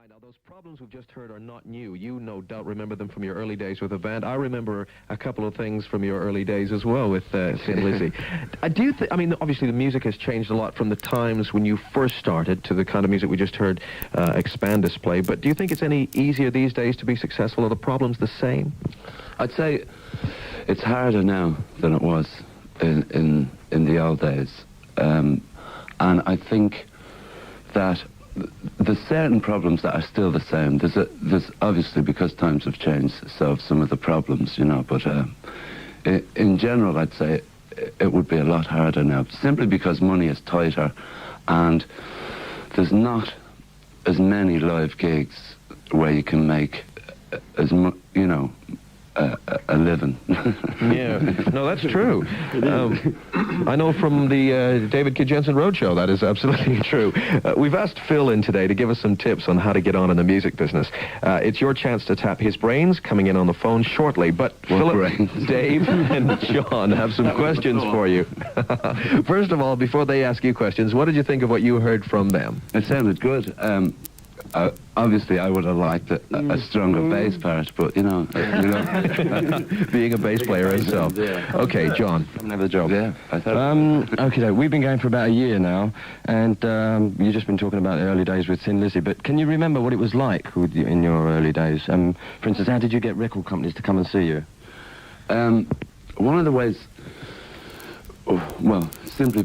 Now, those problems we've just heard are not new. You, no doubt, remember them from your early days with the band. I remember a couple of things from your early days as well with Thin Lizzy. I mean, obviously the music has changed a lot from the times when you first started to the kind of music we just heard Expand display, but do you think it's any easier these days to be successful? Are the problems the same? I'd say it's harder now than it was in the old days. And I think that there's certain problems that are still the same. There's obviously, because times have changed, so have some of the problems, you know, but in general I'd say it would be a lot harder now, simply because money is tighter and there's not as many live gigs where you can make as much, you know, a living. Yeah, no, that's true. I know from the David Kidd Jensen Roadshow, that is absolutely true. We've asked Phil in today to give us some tips on how to get on in the music business. It's your chance to tap his brains, coming in on the phone shortly, but Philip, Dave, and John have some questions for you. First of all, before they ask you questions, what did you think of what you heard from them? It sounded good. Obviously, I would have liked a stronger bass part, but you know, being a bass player himself. Yeah. Okay, John. Another job. Yeah, I thought. Okay, we've been going for about a year now, and you've just been talking about the early days with Thin Lizzy. But can you remember what it was like in your early days? For instance, how did you get record companies to come and see you? One of the ways, well, simply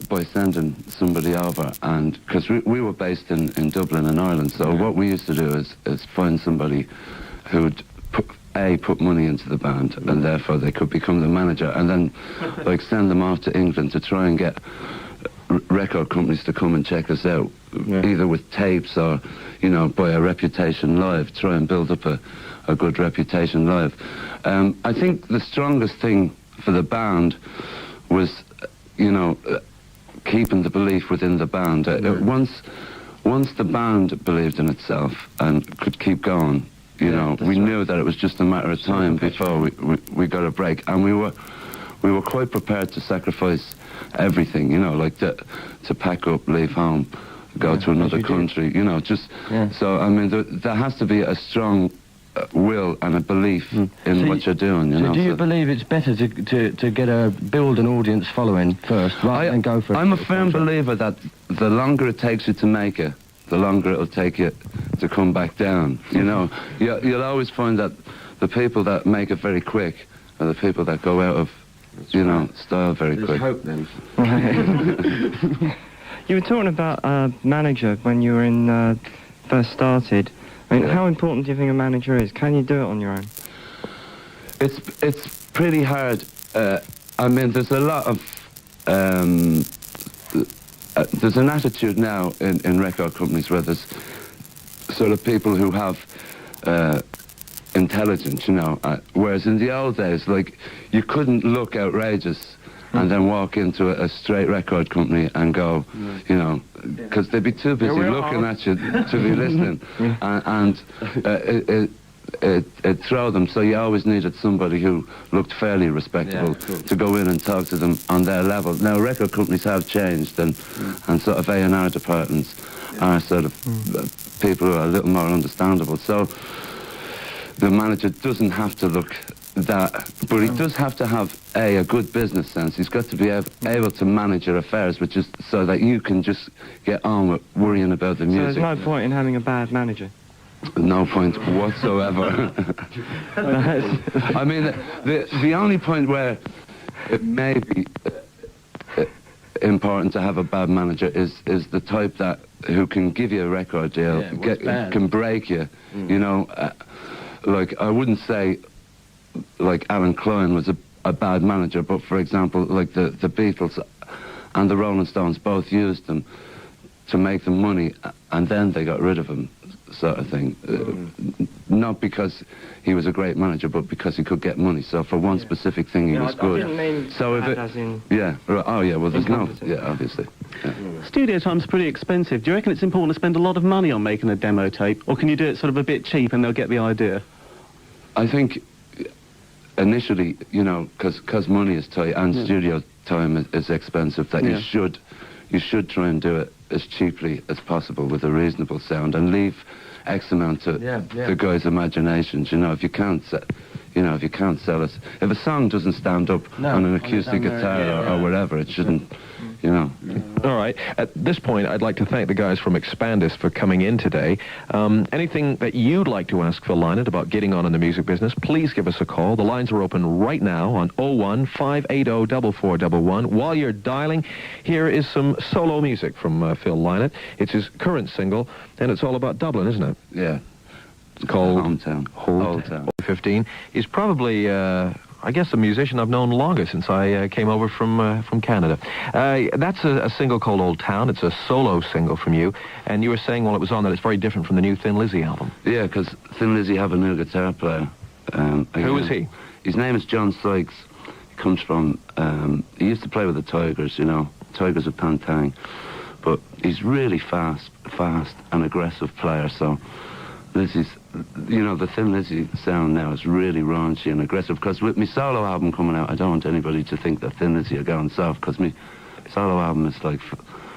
by sending somebody over, and because we were based in Dublin and Ireland, so what we used to do is find somebody who would put money into the band, and therefore they could become the manager, and then like send them off to England to try and get record companies to come and check us out, either with tapes or, you know, by a reputation live, try and build up a good reputation live. I think the strongest thing for the band was, you know, keeping the belief within the band. Once the band believed in itself and could keep going, you know, we knew that it was just a matter of time before we got a break, and we were quite prepared to sacrifice everything, you know, like to pack up, leave home, go to another country, you know, just so I mean there has to be a strong will and a belief in what you're doing, you know. Do you believe it's better to build an audience following first, rather than go for? I'm a firm believer that the longer it takes you to make it, the longer it'll take you to come back down. You know, you'll always find that the people that make it very quick are the people that go out of, style very quick. Hope then. You were talking about a manager when you were first started. I mean, how important do you think a manager is? Can you do it on your own? It's pretty hard. I mean, there's a lot of there's an attitude now in record companies where there's sort of people who have intelligence, you know, whereas in the old days, like, you couldn't look outrageous and then walk into a straight record company and go, you know, because they'd be too busy looking at you to be listening, and it'd throw them. So you always needed somebody who looked fairly respectable to go in and talk to them on their level. Now, record companies have changed, and sort of A&R departments are sort of people who are a little more understandable. So the manager doesn't have to look that, but he does have to have a good business sense. He's got to be able to manage your affairs, which is so that you can just get on with worrying about the music. So there's no point in having a bad manager? No point whatsoever. I mean, the only point where it may be important to have a bad manager is the type that who can give you a record deal, can break you, you know. Like, I wouldn't say like Alan Klein was a bad manager, but for example, like the Beatles and the Rolling Stones both used them to make them money, and then they got rid of him, sort of thing. Not because he was a great manager, but because he could get money. So for one specific thing, he was good. I didn't mean so if as in well, there's no, obviously. Studio time's pretty expensive. Do you reckon it's important to spend a lot of money on making a demo tape, or can you do it sort of a bit cheap and they'll get the idea? I think initially, you know, because money is tight and studio time is expensive, that you should try and do it as cheaply as possible with a reasonable sound, and leave X amount to the guys' imaginations. You know, if you can't sell it, if a song doesn't stand up on an acoustic guitar or whatever, it shouldn't. You know. All right. At this point, I'd like to thank the guys from Expandis for coming in today. Anything that you'd like to ask Phil Lynott about getting on in the music business, please give us a call. The lines are open right now on 015804411. While you're dialing, here is some solo music from Phil Lynott. It's his current single, and it's all about Dublin, isn't it? Yeah. It's called Hometown. Old Town. 15. He's probably, I guess, a musician I've known longer since I came over from Canada. That's a single called Old Town. It's a solo single from you. And you were saying while it was on that it's very different from the new Thin Lizzy album. Yeah, because Thin Lizzy have a new guitar player. Who is he? His name is John Sykes. He comes from, he used to play with the Tigers, you know, Tigers of Pantang. But he's really fast and aggressive player, so Lizzy's, you know, the Thin Lizzy sound now is really raunchy and aggressive, because with my solo album coming out, I don't want anybody to think that Thin Lizzy are going soft, because my solo album is like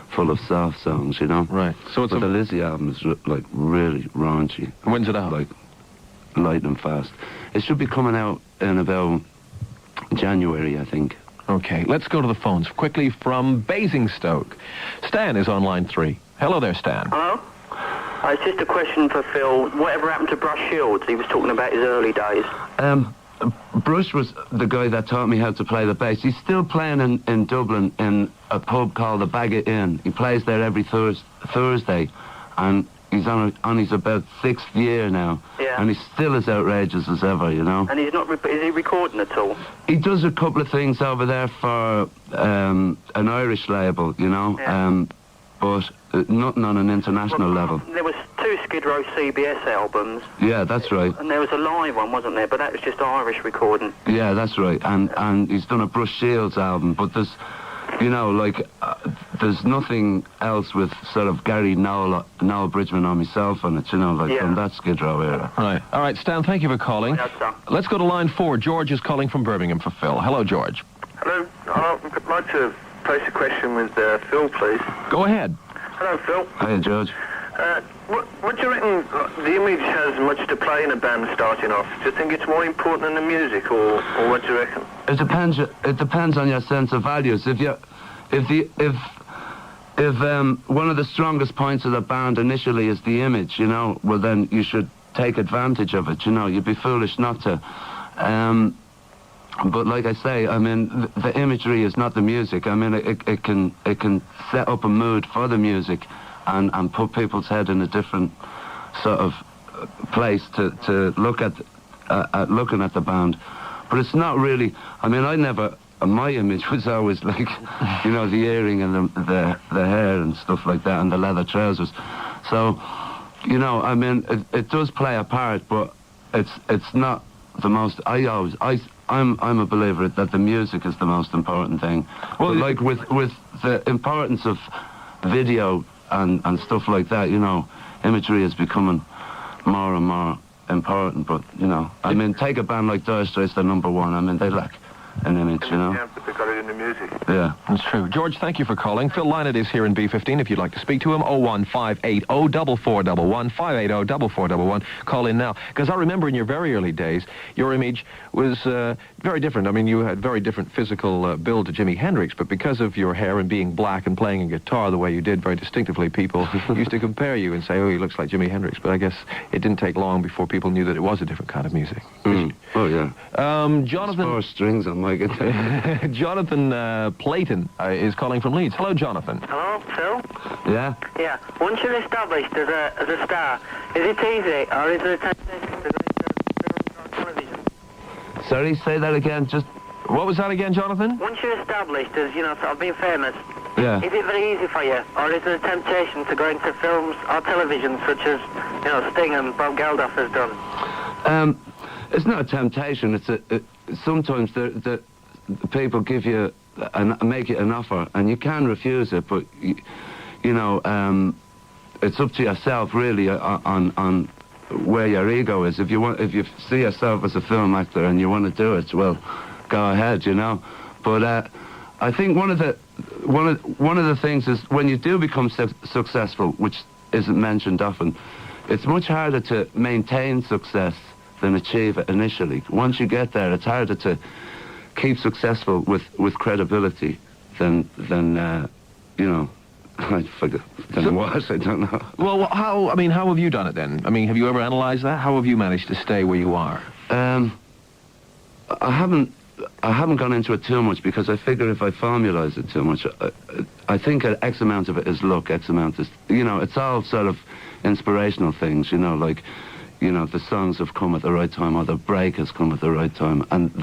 full of soft songs, you know? Right. So it's but the Lizzy album is like really raunchy. When's it out? Like light and fast. It should be coming out in about January, I think. Okay, let's go to the phones quickly from Basingstoke. Stan is on line 3. Hello there, Stan. Hello? It's just a question for Phil. Whatever happened to Bruce Shields? He was talking about his early days. Bruce was the guy that taught me how to play the bass. He's still playing in Dublin in a pub called the Bagot Inn. He plays there every Thursday, and he's on his about 6th year now. Yeah. And he's still as outrageous as ever, you know. And he's not. Is he recording at all? He does a couple of things over there for an Irish label, you know. Yeah. But nothing on an international level. There was 2 Skid Row CBS albums. Yeah, that's right. And there was a live one, wasn't there? But that was just Irish recording. Yeah, that's right. And he's done a Bruce Shields album, but there's, you know, like, there's nothing else with sort of Gary Noel Bridgman or myself on it, you know, like from that Skid Row era. Right. All right, Stan, thank you for calling. Yes, sir. Let's go to line 4. George is calling from Birmingham for Phil. Hello, George. Hello, I'd like to place a question with Phil, please. Go ahead. Hello, Phil. Hey, George. What do you reckon the image has much to play in a band starting off? Do you think it's more important than the music, or what do you reckon? It depends. It depends on your sense of values. If one of the strongest points of the band initially is the image, you know, well then you should take advantage of it. You know, you'd be foolish not to. But like I say, I mean, the imagery is not the music. I mean, it can set up a mood for the music, and put people's head in a different sort of place to look at looking at the band. But it's not really. I mean, my image was always like, you know, the earring and the hair and stuff like that, and the leather trousers. So, you know, I mean, it does play a part, but it's not the most. I'm a believer that the music is the most important thing. Well, but like with the importance of video and stuff like that, you know, imagery is becoming more and more important. But, you know, I mean, take a band like Dire Straits, they're number 1. I mean, they lack an image, you know. Yeah, but they got it in the music. Yeah. That's true. George, thank you for calling. Phil Lynott is here in B15 if you'd like to speak to him. 015804411, 5804411. Call in now. Because I remember in your very early days, your image was very different. I mean, you had very different physical build to Jimi Hendrix, but because of your hair and being black and playing a guitar the way you did very distinctively, people used to compare you and say, oh, he looks like Jimi Hendrix. But I guess it didn't take long before people knew that it was a different kind of music. Oh, yeah. Jonathan... 4 strings on my guitar. Jonathan Playton is calling from Leeds. Hello, Jonathan. Hello, Phil? Yeah? Yeah. Once you're established as a star, is it easy, or is it a temptation to go into film or television? Sorry, say that again. Just What was that again, Jonathan? Once you're established as, you know, sort of being famous, yeah. is it very easy for you, or is it a temptation to go into films or television, such as, you know, Sting and Bob Geldof has done? It's not a temptation. It's sometimes the people give you make it an offer, and you can refuse it. But you know, it's up to yourself really on where your ego is. If you see yourself as a film actor and you want to do it, well, go ahead. You know. But I think one of the things is when you do become successful, which isn't mentioned often, it's much harder to maintain success than achieve it initially. Once you get there, it's harder to keep successful with credibility than you know. I forget. I don't know. Well, how have you done it then? I mean, have you ever analysed that? How have you managed to stay where you are? I haven't gone into it too much because I figure if I formulise it too much, I think X amount of it is luck, X amount is, you know, it's all sort of inspirational things, you know, like, you know, the songs have come at the right time or the break has come at the right time, and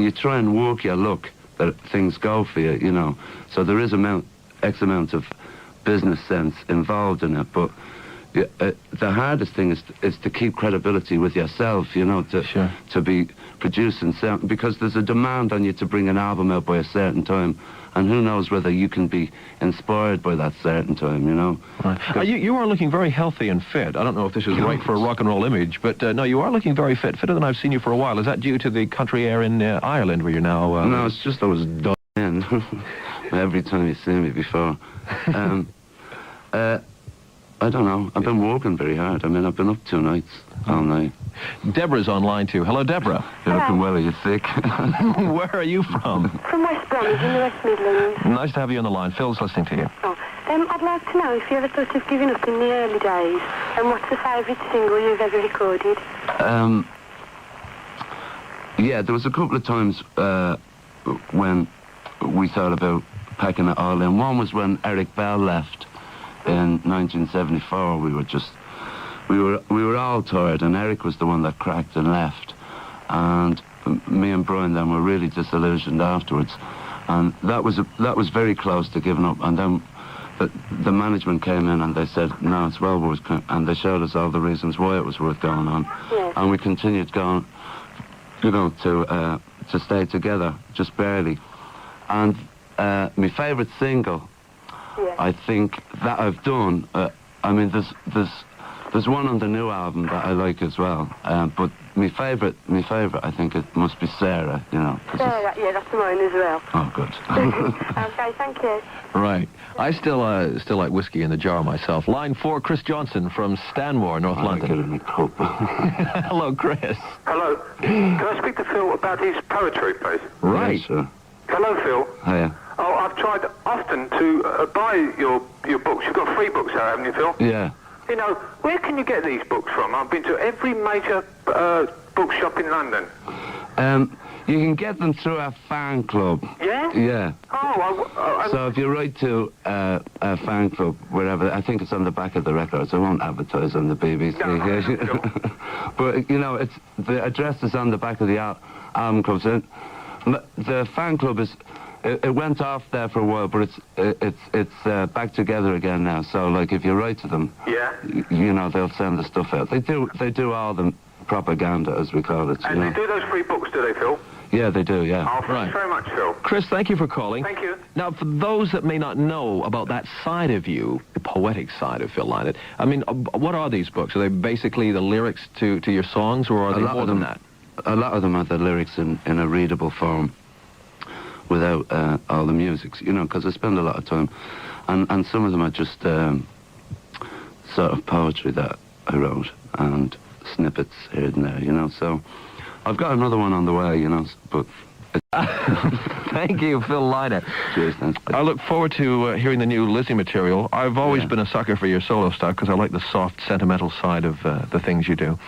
you try and work your luck that things go for you, you know. So there is X amount of business sense involved in it, but the hardest thing is to keep credibility with yourself, you know, to be producing sound, because there's a demand on you to bring an album out by a certain time, and who knows whether you can be inspired by that certain time, you know. Right. You are looking very healthy and fit. I don't know if this is right for a rock and roll image, but no, you are looking very fit, fitter than I've seen you for a while. Is that due to the country air in Ireland where you're now... No, it's just I was done in every time you see me before. I don't know. I've been working very hard. I mean, I've been up 2 nights, all night. Deborah's online too. Hello, Deborah. You're looking well. Are you sick? Where are you from? From West Bromwich in the West Midlands. Nice to have you on the line. Phil's listening to you. Oh, I'd like to know if you ever thought of giving up in the early days, and what's the favourite single you've ever recorded? Yeah, there was a couple of times when we thought about packing it all in. One was when Eric Bell left in 1974. We were all tired, and Eric was the one that cracked and left, and me and Brian then were really disillusioned afterwards, and that was very close to giving up. And then the management came in and they said, no, it's well worth, and they showed us all the reasons why it was worth going on. Yes. And we continued going, you know, to stay together, just barely. And my favourite single, Yes. I think that I've done. I mean, there's one on the new album that I like as well. But my favourite, I think it must be Sarah. You know. Sarah, yeah, that's mine as well. Oh, good. Okay, thank you. Right. I still like whiskey in the jar myself. Line 4, Chris Johnson from Stanmore, North London. Hello, Chris. Hello. Can I speak to Phil about his poetry, please? Right. Yeah, sure. Hello, Phil. Hiya. Oh, I've tried often to buy your books. You've got 3 books out, haven't you, Phil? Yeah. You know, where can you get these books from? I've been to every major bookshop in London. You can get them through our fan club. Yeah? Yeah. Oh, So if you write to a fan club, wherever, I think it's on the back of the records. I won't advertise on the BBC. No, But, you know, the address is on the back of the album club. So the fan club is... It went off there for a while, but it's back together again now. So, like, if you write to them, yeah, you know, they'll send the stuff out. They do all the propaganda, as we call it. and they do those 3 books, do they, Phil? Yeah, they do. Yeah. Oh, thanks very much, Phil. Chris, thank you for calling. Thank you. Now, for those that may not know about that side of you, the poetic side of Phil Lynott, I mean, what are these books? Are they basically the lyrics to your songs, or are they more than that? A lot of them are the lyrics in a readable form, without all the music, you know, because I spend a lot of time, and some of them are just sort of poetry that I wrote, and snippets here and there, you know, so I've got another one on the way, you know, but... Thank you, Phil Lynott. Cheers, thanks. I look forward to hearing the new Lizzie material. I've always been a sucker for your solo stuff because I like the soft, sentimental side of the things you do.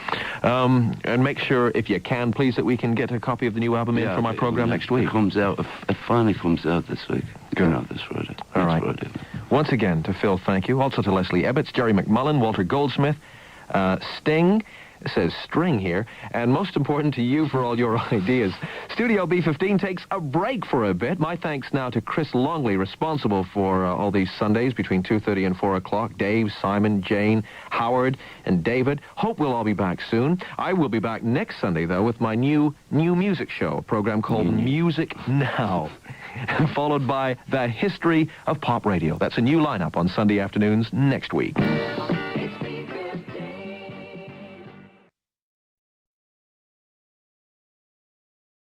And make sure, if you can, please, that we can get a copy of the new album in for my program next week. It comes out. It finally comes out this week. Good. Out this Friday. All right. Friday. Once again, to Phil, thank you. Also to Leslie Ebbets, Jerry McMullen, Walter Goldsmith, Sting. It says string here, and most important to you for all your ideas. Studio B15 takes a break for a bit. My thanks now to Chris Longley, responsible for all these Sundays between 2:30 and 4 o'clock. Dave, Simon, Jane, Howard, and David. Hope we'll all be back soon. I will be back next Sunday, though, with my new music show, a program called Music Now, followed by The History of Pop Radio. That's a new lineup on Sunday afternoons next week.